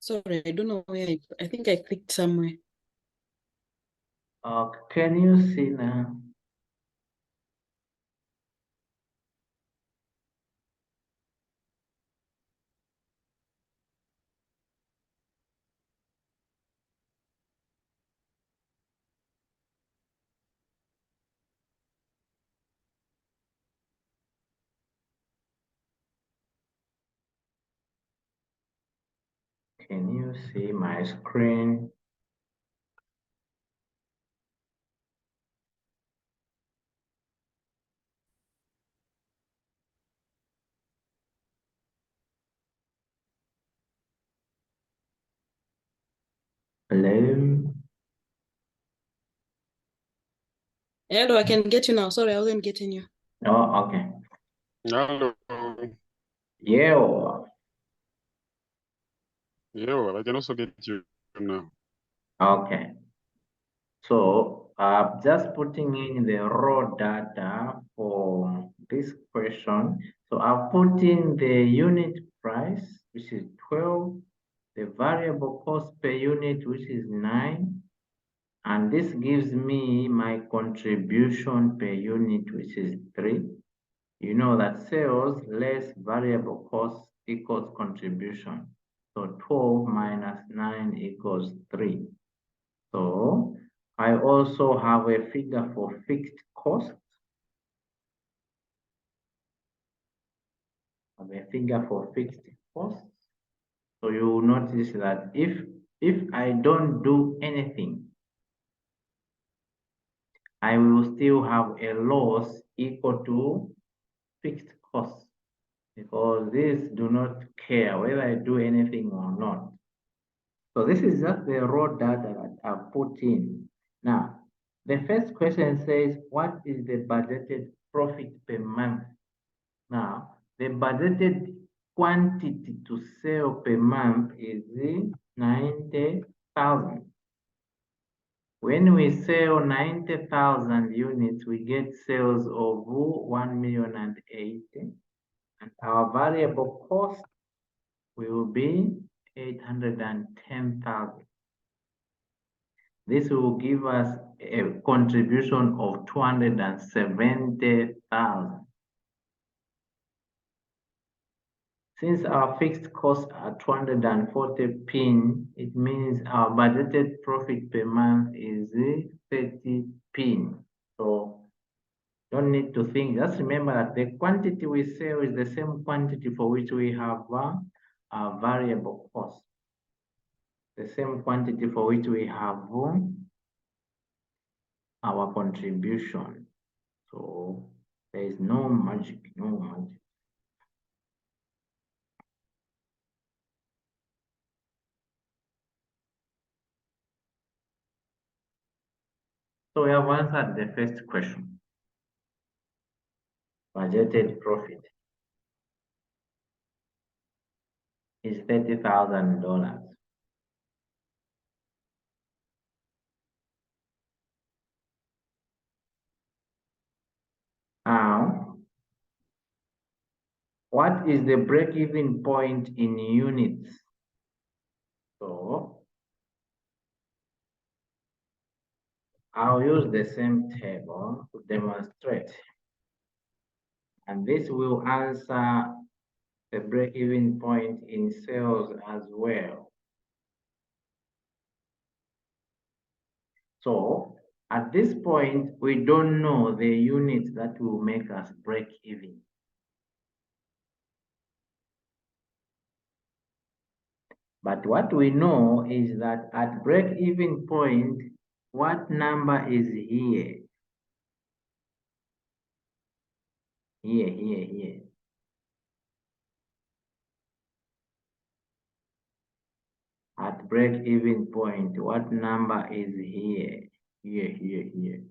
Sorry, I don't know where I think I clicked somewhere. Can you see now? Can you see my screen? Hello? Hello, I can get you now. Sorry, I wasn't getting you. Oh, okay. Hello. Yeah. Yeah, well, I can also get you now. Okay. So just putting in the raw data for this question. So I've put in the unit price, which is 12, the variable cost per unit, which is 9, and this gives me my contribution per unit, which is 3. You know that sales less variable cost equals contribution. So 12 minus 9 equals 3. So I also have a figure for fixed costs. I have a figure for fixed costs. So you will notice that if I don't do anything, I will still have a loss equal to fixed costs, because these do not care whether I do anything or not. So this is just the raw data that I've put in. Now, the first question says, what is the budgeted profit per month? Now, the budgeted quantity to sell per month is 90,000. When we sell 90,000 units, we get sales of 1,080,000, and our variable cost will be 810,000. This will give us a contribution of 270,000. Since our fixed costs are 240 pin, it means our budgeted profit per month is 30 pin. So don't need to think. Just remember that the quantity we sell is the same quantity for which we have a variable cost. The same quantity for which we have our contribution. So there is no magic, no magic. So we have answered the first question. Budgeted profit is $30,000. Now, what is the break-even point in units? So I'll use the same table to demonstrate. And this will answer the break-even point in sales as well. So at this point, we don't know the units that will make us break even. But what we know is that at break-even point, what number is here? Here. At break-even point, what number is here? Here.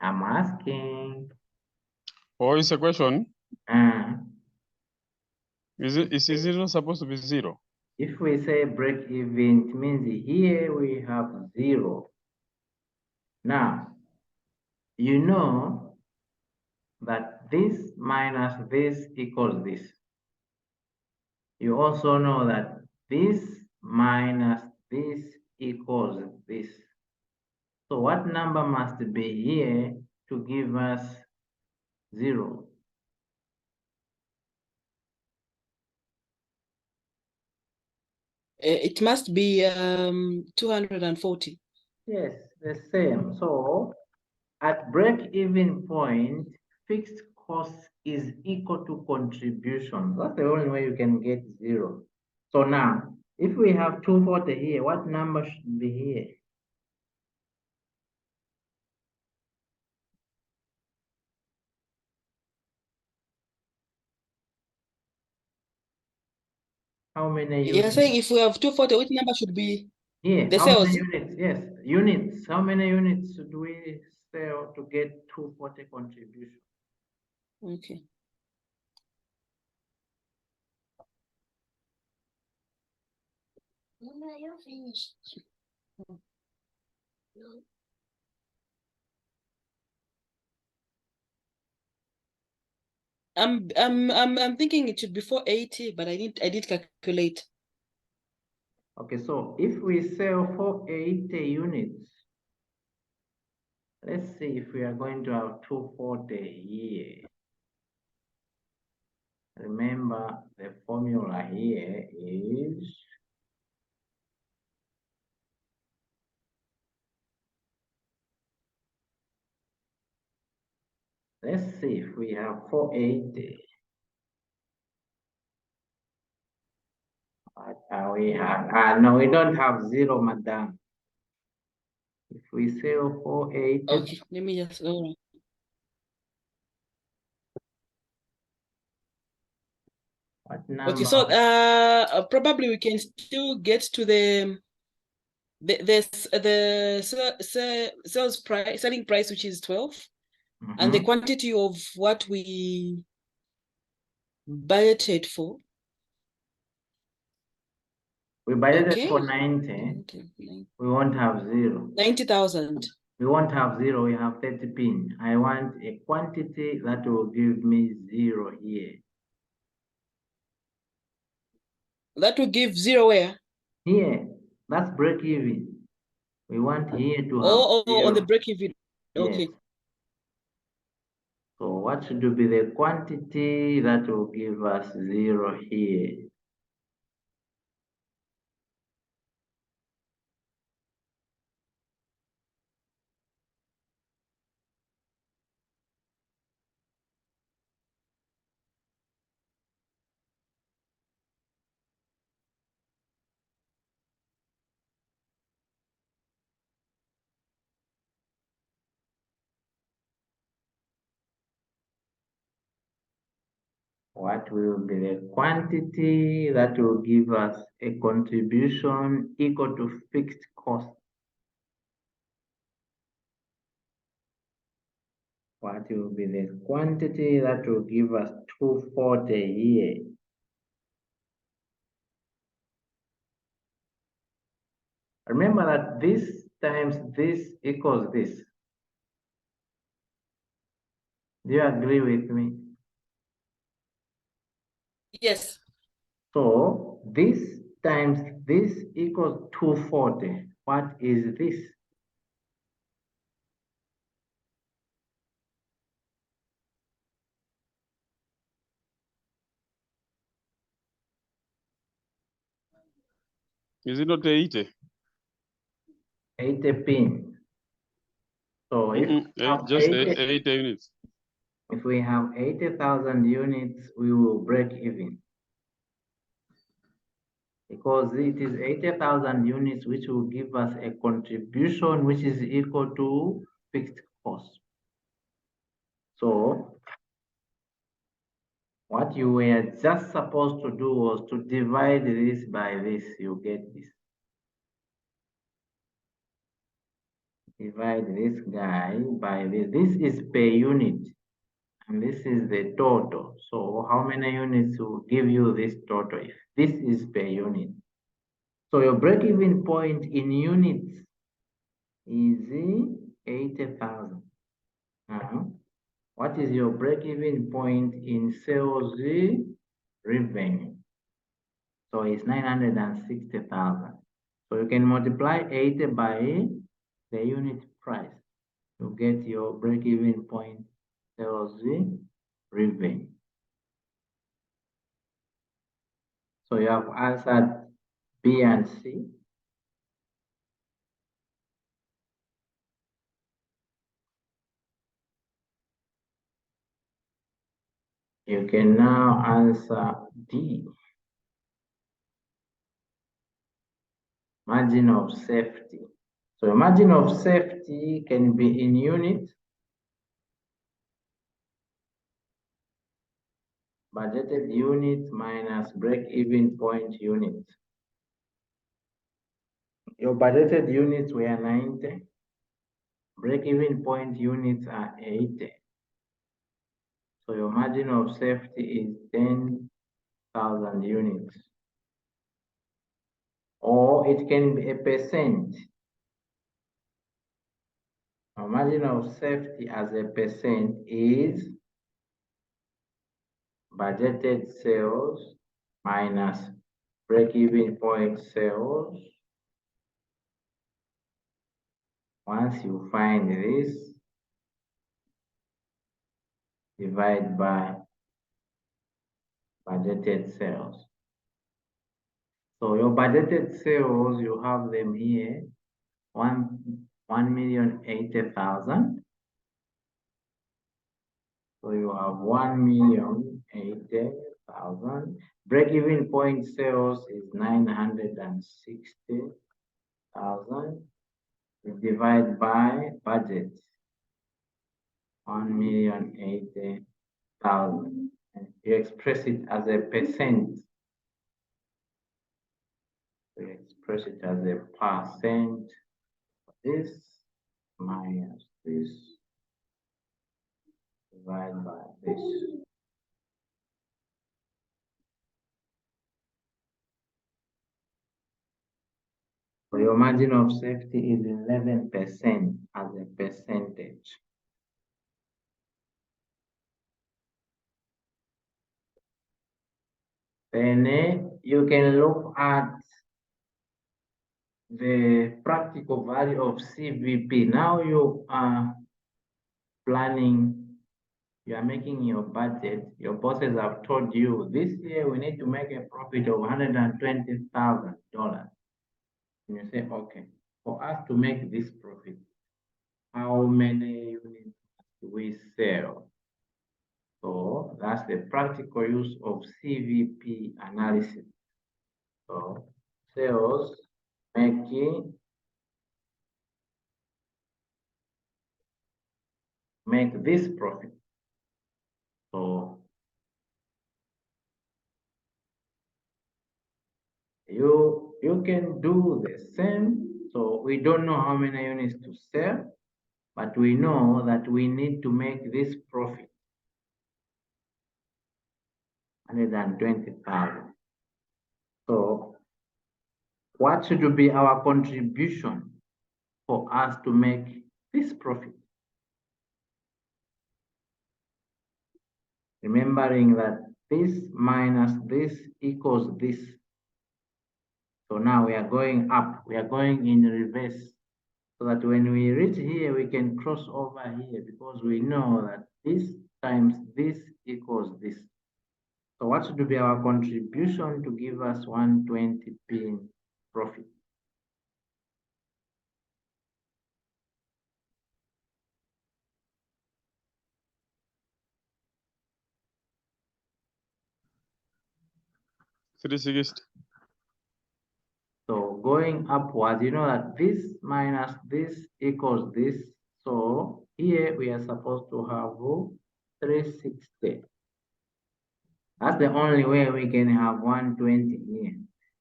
I'm asking. What is the question? Is zero supposed to be 0? If we say break even, it means here we have 0. Now, you know that this minus this equals this. You also know that this minus this equals this. So what number must be here to give us 0? It must be 240. Yes, the same. So at break-even point, fixed cost is equal to contribution. That's the only way you can get 0. So now, if we have 240 here, what number should be here? How many You're units? saying if we have 240, which number should be Here, the how many sales? units? Yes, units. How many units do we sell to get 240 contribution? Okay. You're finished. I'm thinking it should be 480, but I did calculate. Okay, so if we sell 480 units, let's see if we are going to have 240 here. Remember, the formula here is let's see if we have 480. What we have? No, we don't have 0, madam. If we sell 480, Okay, let me just go. what Okay, number? so probably we can still get to the sales price, selling price, which is 12, and the quantity of what we budgeted for. We budgeted Okay. for 90. We won't have 0. 90,000. We won't have 0. We have 30 pin. I want a quantity that will give me 0 here. That will give 0 where? Here, that's break even. We want here to have Oh, on the 0. break even. Yes. Okay. So what should be the quantity that will give us 0 here? What will be the quantity that will give us a contribution equal to fixed cost? What will be the quantity that will give us 240 here? Remember that this times this equals this. Do you agree with me? Yes. So this times this equals 240. What is this? Is it not 80? 80 pin. So if we have Just 80 units. if we have 80,000 units, we will break even. Because it is 80,000 units which will give us a contribution which is equal to fixed cost. So what you were just supposed to do was to divide this by this, you get this. Divide this guy by this. This is per unit. and this is the total. So how many units will give you this total if this is per unit? So your break-even point in units is 80,000. What is your break-even point in sales revenue? So it's 960,000. So you can multiply 80 by the unit price to get your break-even point sales revenue. So you have answered B and C. You can now answer D. Margin of safety. So margin of safety can be in units, budgeted units minus break-even point units. Your budgeted units were 90. Break-even point units are 80. So your margin of safety is 10,000 units. Or it can be a percent. Our margin of safety as a percent is budgeted sales minus break-even point sales. Once you find this, divide by budgeted sales. So your budgeted sales, you have them here, 1,080,000. So you have 1,080,000. Break-even point sales is 960,000. We divide by budget, 1,080,000. You express it as a percent. We express it as a percent. This minus this divided by this. So your margin of safety is 11% as a percentage. Then you can look at the practical value of CVP. Now you are planning, you are making your budget. Your bosses have told you this year we need to make a profit of $120,000. And you say, okay, for us to make this profit, how many units do we sell? So that's the practical use of CVP analysis. So sales make this profit. So you can do the same. So we don't know how many units to sell, but we know that we need to make this profit, 120,000. So what should be our contribution for us to make this profit? Remembering that this minus this equals this. So now we are going up, we are going in reverse, so that when we reach here, we can cross over here because we know that this times this equals this. So what should be our contribution to give us 120p profit? $360. So going upwards, you know that this minus this equals this. So here we are supposed to have 360. That's the only way we can have 120 here.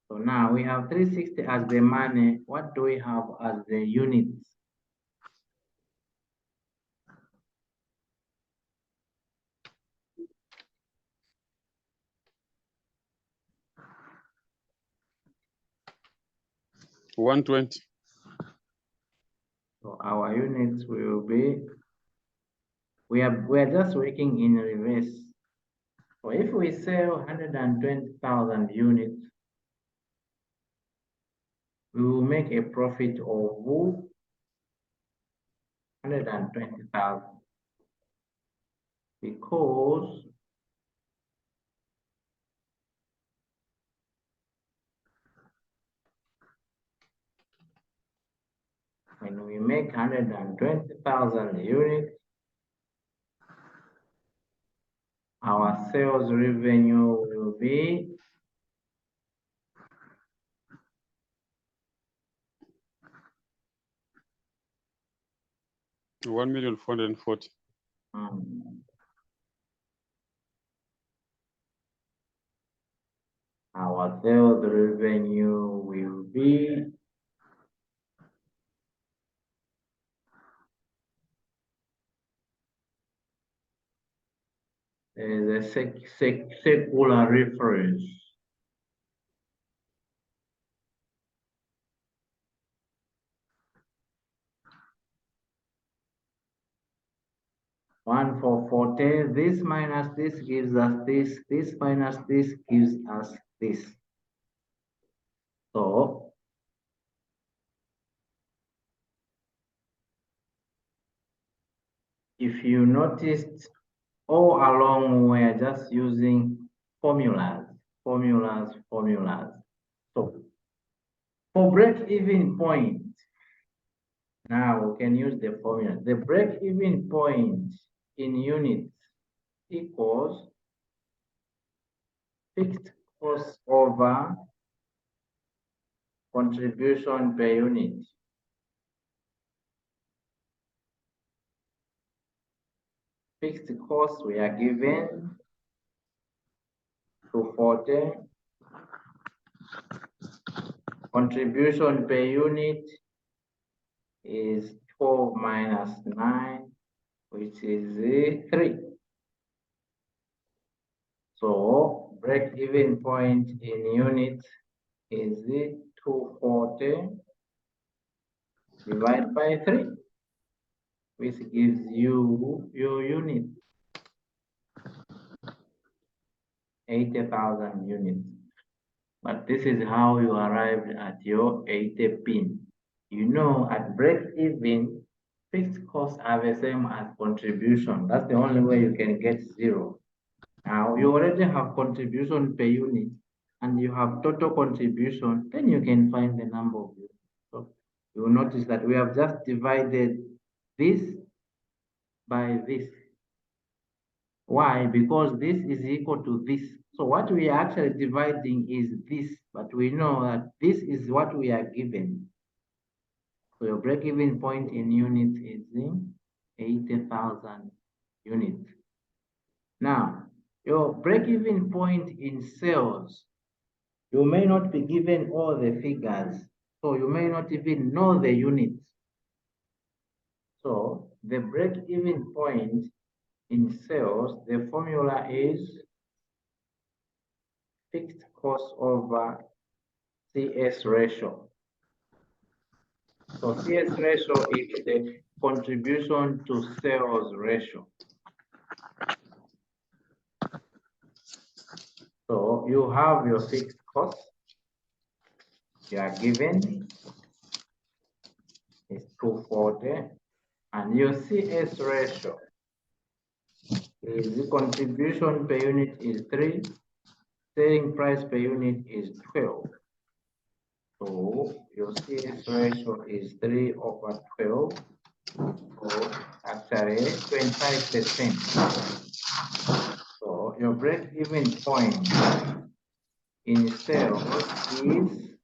So now we have 360 as the money. What do we have as the units? 120. So our units will be, we are just working in reverse. So if we sell 120,000 units, we will make a profit of 120,000 because when we make 120,000 units, our sales revenue will be 1,440,000. Our sales revenue will be a circular reference. One for 40, this minus this gives us this, this minus this gives us this. So if you noticed, all along we're just using formulas. So for break-even point, now we can use the formula. The break-even point in units equals fixed cost over contribution per unit. Fixed cost we are given 240. Contribution per unit is 12 minus 9, which is 3. So break-even point in units is 240 divided by 3, which gives you your unit, 80,000 units. But this is how you arrived at your 80 pin. You know, at break-even, fixed costs are the same as contribution. That's the only way you can get 0. Now, you already have contribution per unit, and you have total contribution, then you can find the number of units. So you will notice that we have just divided this by this. Why? Because this is equal to this. So what we are actually dividing is this, but we know that this is what we are given. So your break-even point in units is 80,000 units. Now, your break-even point in sales, you may not be given all the figures, so you may not even know the units. So the break-even point in sales, the formula is fixed cost over CS ratio. So CS ratio is the contribution to sales ratio. So you have your fixed cost, you are given is 240, and your CS ratio is the contribution per unit is 3, selling price per unit is 12. So your CS ratio is 3 over 12, so actually 25%. So your break-even point in sales is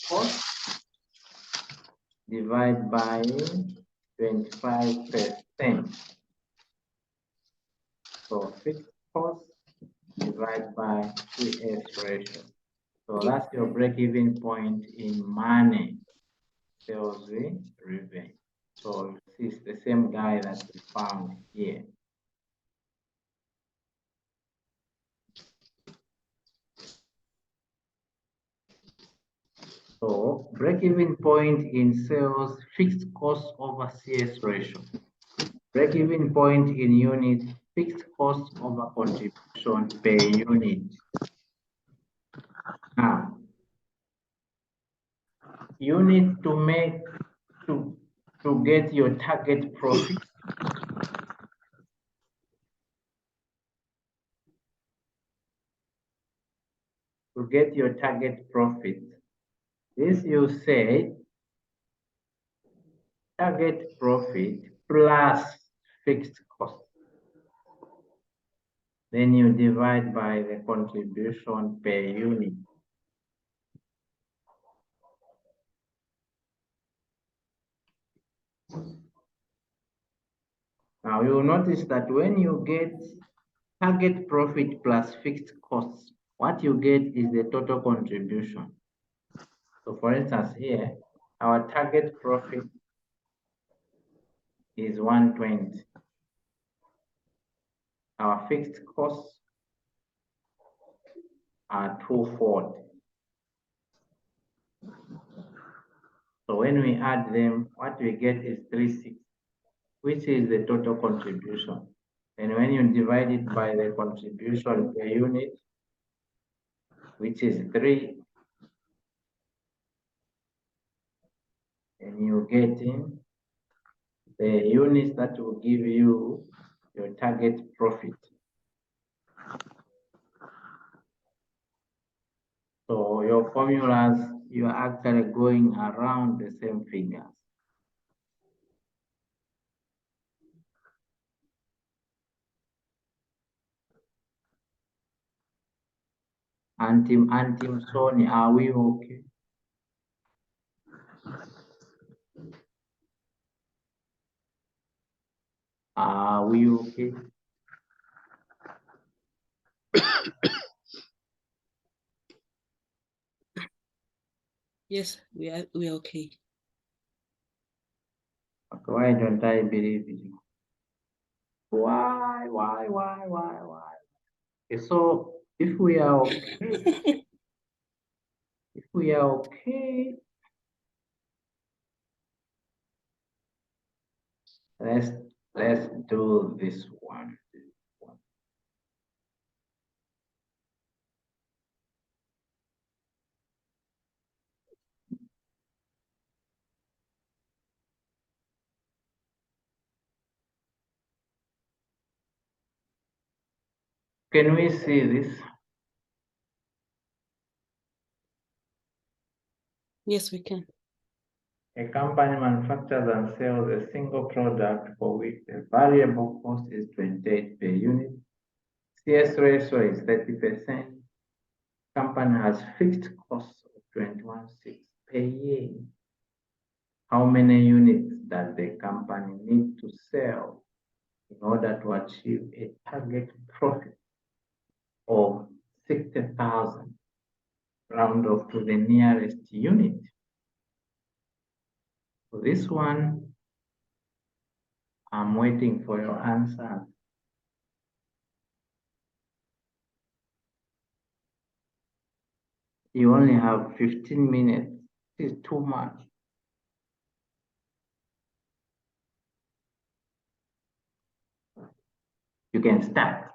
cost divided by 25%. So fixed cost divided by CS ratio. So that's your break-even point in money, sales revenue. So it's the same guy that we found here. So break-even point in sales, fixed cost over CS ratio. Break-even point in unit, fixed cost over contribution per unit. Now, you need to make to get your target profit. To get your target profit, this you say target profit plus fixed cost. Then you divide by the contribution per unit. Now you'll notice that when you get target profit plus fixed costs, what you get is the total contribution. So for instance, here, our target profit is 120. Our fixed costs are 240. So when we add them, what we get is 360, which is the total contribution. And when you divide it by the contribution per unit, which is 3, and you get in the units that will give you your target profit. So your formulas, you are actually going around the same figures. Antim Sony, are we okay? Are we okay? Yes, we are okay. Okay, why don't I believe you? Why? Okay, so if we are okay, let's do this one. Can we see this? Yes, we can. A company manufactures and sells a single product for which the variable cost is 28 per unit. CS ratio is 30%. Company has fixed costs of 21.6 per year. How many units does the company need to sell in order to achieve a target profit of 60,000? Round off to the nearest unit. For this one, I'm waiting for your answer. You only have 15 minutes. This is too much. You can start.